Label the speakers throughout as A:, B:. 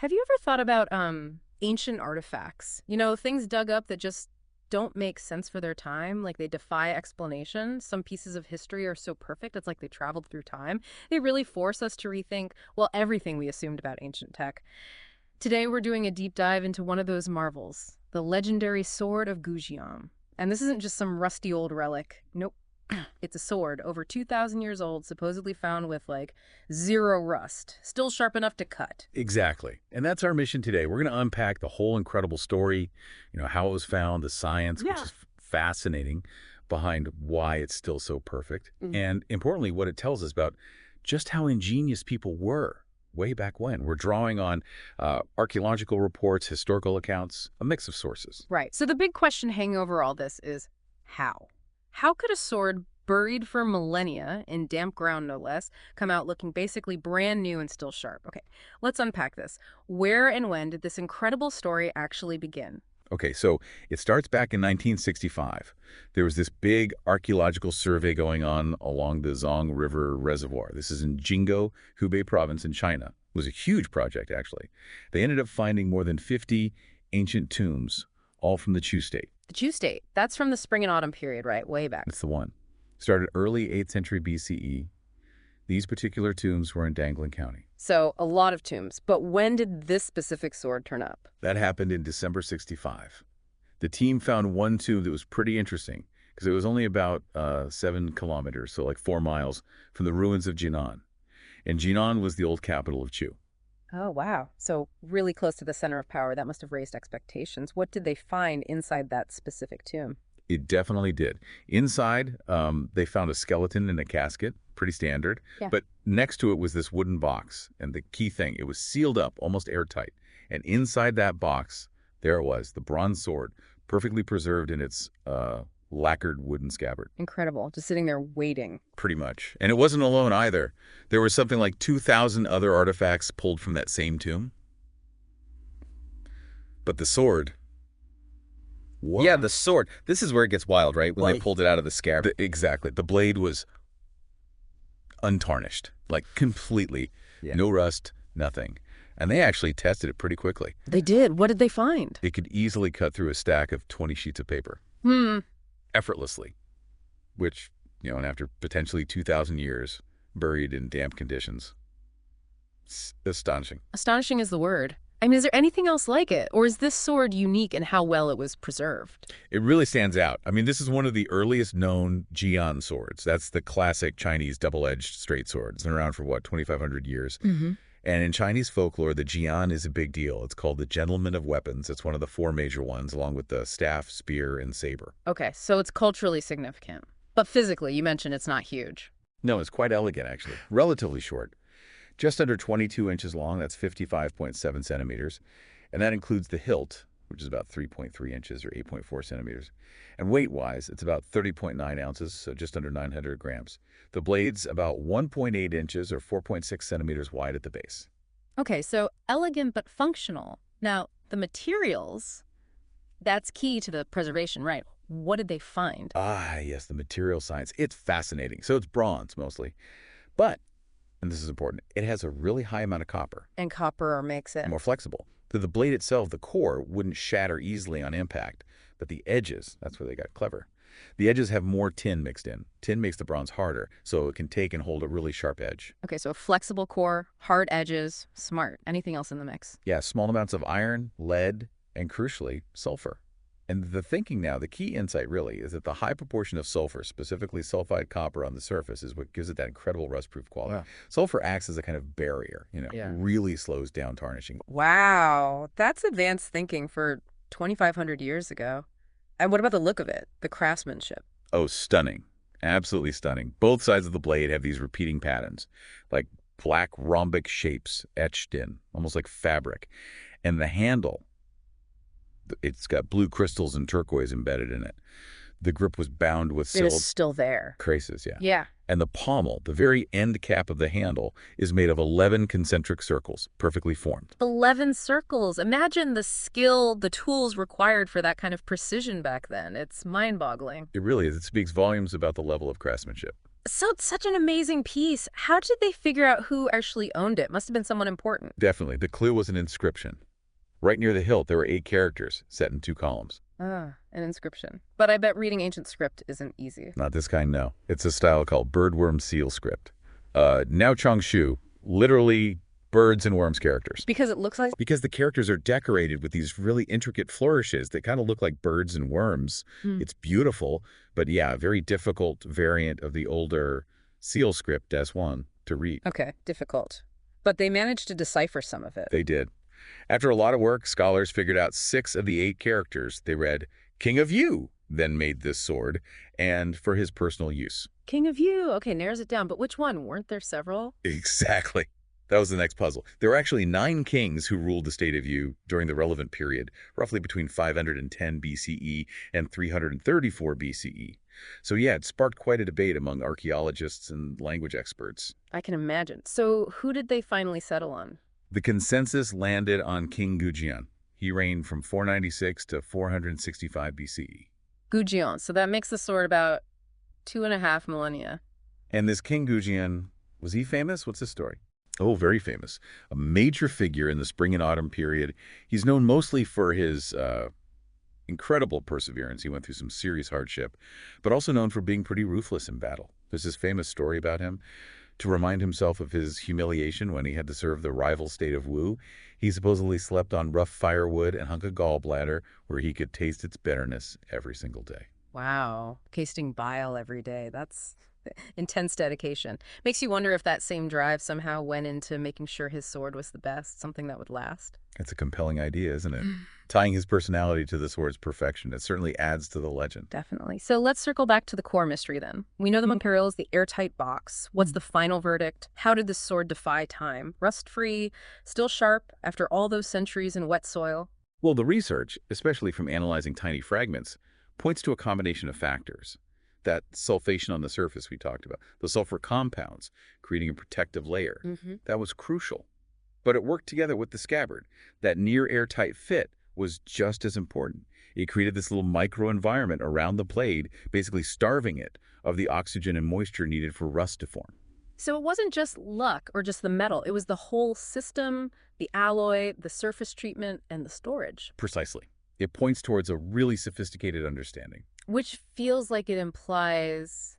A: Have you ever thought about ancient artifacts? You know, things dug up that just don't make sense for their time, like they defy explanation. Some pieces of history are so perfect, it's like they traveled through time. They really force us to rethink, well, everything we assumed about ancient tech. Today we're doing a deep dive into one of those marvels, the legendary sword of Goujian. And this isn't just some rusty old relic. Nope. It's a sword over 2,000 years old, supposedly found with like zero rust, still sharp enough to cut.
B: Exactly. And that's our mission today. We're going to unpack the whole incredible story, how it was found, the science, which
A: Yeah.
B: is fascinating, behind why it's still so perfect,
A: Mm.
B: and importantly, what it tells us about just how ingenious people were way back when. We're drawing on archaeological reports, historical accounts, a mix of sources.
A: Right. So the big question hanging over all this is how? How could a sword buried for millennia in damp ground, no less, come out looking basically brand new and still sharp? Okay, let's unpack this. Where and when did this incredible story actually begin?
B: Okay, so it starts back in 1965. There was this big archaeological survey going on along the Zong River Reservoir. This is in Jinggo, Hubei province in China. It was a huge project, actually. They ended up finding more than 50 ancient tombs, all from the Chu state.
A: The Chu state. That's from the spring and autumn period, right? Way back.
B: That's the one. Started early 8th century BCE. These particular tombs were in Dangling County.
A: So a lot of tombs. But when did this specific sword turn up?
B: That happened in December 65. The team found one tomb that was pretty interesting because it was only about 7 kilometers, so like 4 miles, from the ruins of Jinan. And Jinan was the old capital of Chu.
A: Oh, wow. So really close to the center of power. That must have raised expectations. What did they find inside that specific tomb?
B: It definitely did. Inside, they found a skeleton in a casket, pretty standard.
A: Yeah.
B: But next to it was this wooden box. And the key thing, it was sealed up, almost airtight. And inside that box, there it was, the bronze sword, perfectly preserved in its lacquered wooden scabbard.
A: Incredible. Just sitting there waiting.
B: Pretty much. And it wasn't alone either. There was something like 2,000 other artifacts pulled from that same tomb. But the sword... What?
C: Yeah, the sword. This is where it gets wild, right? When they
B: Like-
C: pulled it out of the scabbard.
B: Exactly. The blade was untarnished, like completely.
C: Yeah.
B: No rust, nothing. And they actually tested it pretty quickly.
A: They did. What did they find?
B: It could easily cut through a stack of 20 sheets of paper, effortlessly, which, and after potentially 2,000 years, buried in damp conditions. It's astonishing.
A: Astonishing is the word. I mean, is there anything else like it? Or is this sword unique in how well it was preserved?
B: It really stands out. I mean, this is one of the earliest known Jian swords. That's the classic Chinese double-edged straight sword. It's been around for, 2,500 years?
A: Mm-hmm.
B: And in Chinese folklore, the Jian is a big deal. It's called the gentleman of weapons. It's one of the 4 major ones, along with the staff, spear, and saber.
A: Okay, so it's culturally significant. But physically, you mentioned it's not huge.
B: No, it's quite elegant, actually. Relatively short. Just under 22 inches long. That's 55.7 centimeters. And that includes the hilt, which is about 3.3 inches or 8.4 centimeters. And weight-wise, it's about 30.9 ounces, so just under 900 grams. The blade's about 1.8 inches or 4.6 centimeters wide at the base.
A: Okay, so elegant but functional. Now, the materials, that's key to the preservation, right? What did they find?
B: Ah, yes, the material science. It's fascinating. So it's bronze, mostly. But, and this is important, it has a really high amount of copper,
A: And copper makes it.
B: more flexible. The blade itself, the core, wouldn't shatter easily on impact. But the edges, that's where they got clever. The edges have more tin mixed in. Tin makes the bronze harder, so it can take and hold a really sharp edge.
A: Okay, so a flexible core, hard edges, smart. Anything else in the mix?
B: Yeah, small amounts of iron, lead, and crucially, sulfur. And the thinking now, the key insight really, is that the high proportion of sulfur, specifically sulfide copper on the surface, is what gives it that incredible rust-proof quality.
C: Wow.
B: Sulfur acts as a kind of barrier,
A: Yeah.
B: really slows down tarnishing.
A: Wow, that's advanced thinking for 2,500 years ago. And what about the look of it, the craftsmanship?
B: Oh, stunning. Absolutely stunning. Both sides of the blade have these repeating patterns, like black rhombic shapes etched in, almost like fabric. And the handle, it's got blue crystals and turquoise embedded in it. The grip was bound with
A: It
B: sealed
A: is still there.
B: traces, yeah.
A: Yeah.
B: And the pommel, the very end cap of the handle, is made of 11 concentric circles, perfectly formed.
A: 11 circles. Imagine the skill, the tools required for that kind of precision back then. It's mind-boggling.
B: It really is. It speaks volumes about the level of craftsmanship.
A: So it's such an amazing piece. How did they figure out who actually owned it? Must have been someone important.
B: Definitely. The clue was an inscription. Right near the hilt, there were 8 characters set in 2 columns.
A: Ah, an inscription. But I bet reading ancient script isn't easy.
B: Not this kind, no. It's a style called birdworm seal script. Now Changshu, literally birds and worms characters.
A: Because it looks like...
B: Because the characters are decorated with these really intricate flourishes that kind of look like birds and worms.
A: Hmm.
B: It's beautiful, but yeah, a very difficult variant of the older seal script S1 to read.
A: Okay, difficult. But they managed to decipher some of it.
B: They did. After a lot of work, scholars figured out 6 of the 8 characters. They read, King of Yu then made this sword, and for his personal use.
A: King of Yu. Okay, narrows it down. But which one? Weren't there several?
B: Exactly. That was the next puzzle. There were actually 9 kings who ruled the state of Yu during the relevant period, roughly between 510 BCE and 334 BCE. So yeah, it sparked quite a debate among archaeologists and language experts.
A: I can imagine. So who did they finally settle on?
B: The consensus landed on King Goujian. He reigned from 496 to 465 BCE.
A: Goujian. So that makes the sword about 2.5 millennia.
B: And this King Goujian, was he famous? What's his story? Oh, very famous. A major figure in the spring and autumn period. He's known mostly for his incredible perseverance. He went through some serious hardship, but also known for being pretty ruthless in battle. There's this famous story about him. To remind himself of his humiliation when he had to serve the rival state of Wu, he supposedly slept on rough firewood and hung a gallbladder where he could taste its bitterness every single day.
A: Wow. Tasting bile every day. That's intense dedication. Makes you wonder if that same drive somehow went into making sure his sword was the best, something that would last.
B: It's a compelling idea, isn't it? Tying his personality to the sword's perfection, it certainly adds to the legend.
A: Definitely. So let's circle back to the core mystery then. We know the material is the airtight box. What's the final verdict? How did this sword defy time? Rust-free, still sharp after all those centuries in wet soil?
B: Well, the research, especially from analyzing tiny fragments, points to a combination of factors. That sulfation on the surface we talked about, the sulfur compounds creating a protective layer, that was crucial. But it worked together with the scabbard. That near airtight fit was just as important. It created this little microenvironment around the blade, basically starving it of the oxygen and moisture needed for rust to form.
A: So it wasn't just luck or just the metal. It was the whole system, the alloy, the surface treatment, and the storage.
B: Precisely. It points towards a really sophisticated understanding.
A: Which feels like it implies,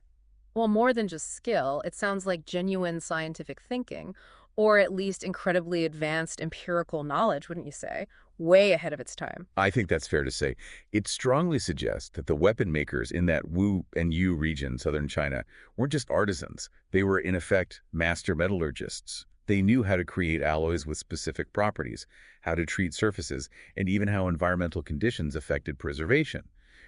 A: well, more than just skill. It sounds like genuine scientific thinking, or at least incredibly advanced empirical knowledge, wouldn't you say? Way ahead of its time.
B: I think that's fair to say. It strongly suggests that the weapon makers in that Wu and Yu region, southern China, weren't just artisans. They were, in effect, master metallurgists. They knew how to create alloys with specific properties, how to treat surfaces, and even how environmental conditions affected preservation.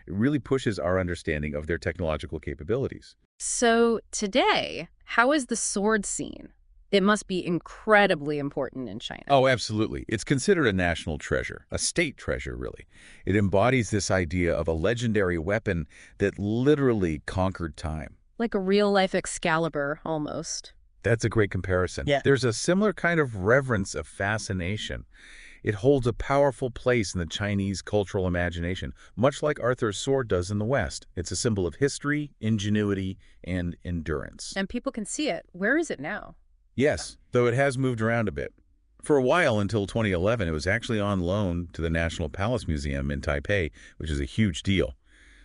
B: It really pushes our understanding of their technological capabilities.
A: So today, how is the sword seen? It must be incredibly important in China.
B: Oh, absolutely. It's considered a national treasure, a state treasure, really. It embodies this idea of a legendary weapon that literally conquered time.
A: Like a real-life Excalibur, almost.
B: That's a great comparison.
A: Yeah.
B: There's a similar kind of reverence of fascination. It holds a powerful place in the Chinese cultural imagination, much like Arthur's sword does in the West. It's a symbol of history, ingenuity, and endurance.
A: And people can see it. Where is it now?
B: Yes, though it has moved around a bit. For a while, until 2011, it was actually on loan to the National Palace Museum in Taipei, which is a huge deal.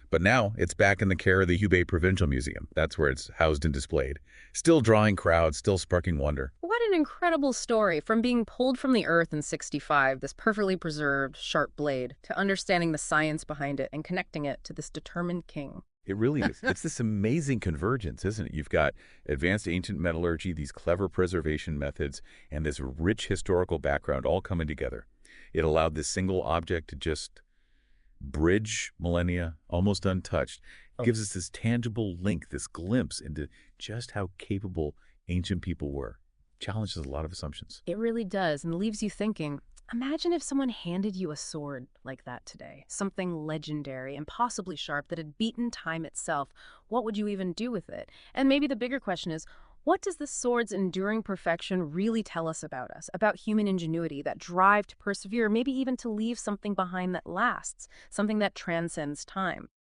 B: But now it's back in the care of the Hubei Provincial Museum. That's where it's housed and displayed. Still drawing crowds, still sparking wonder.
A: What an incredible story. From being pulled from the earth in 65, this perfectly preserved, sharp blade, to understanding the science behind it and connecting it to this determined king.
B: It really is. It's this amazing convergence, isn't it? You've got advanced ancient metallurgy, these clever preservation methods, and this rich historical background all coming together. It allowed this single object to just bridge millennia, almost untouched. It gives us this tangible link, this glimpse into just how capable ancient people were. Challenges a lot of assumptions.
A: It really does, and leaves you thinking, imagine if someone handed you a sword like that today, something legendary, impossibly sharp, that had beaten time itself. What would you even do with it? And maybe the bigger question is, what does this sword's enduring perfection really tell us, about human ingenuity, that drive to persevere, maybe even to leave something behind that lasts, something that transcends time?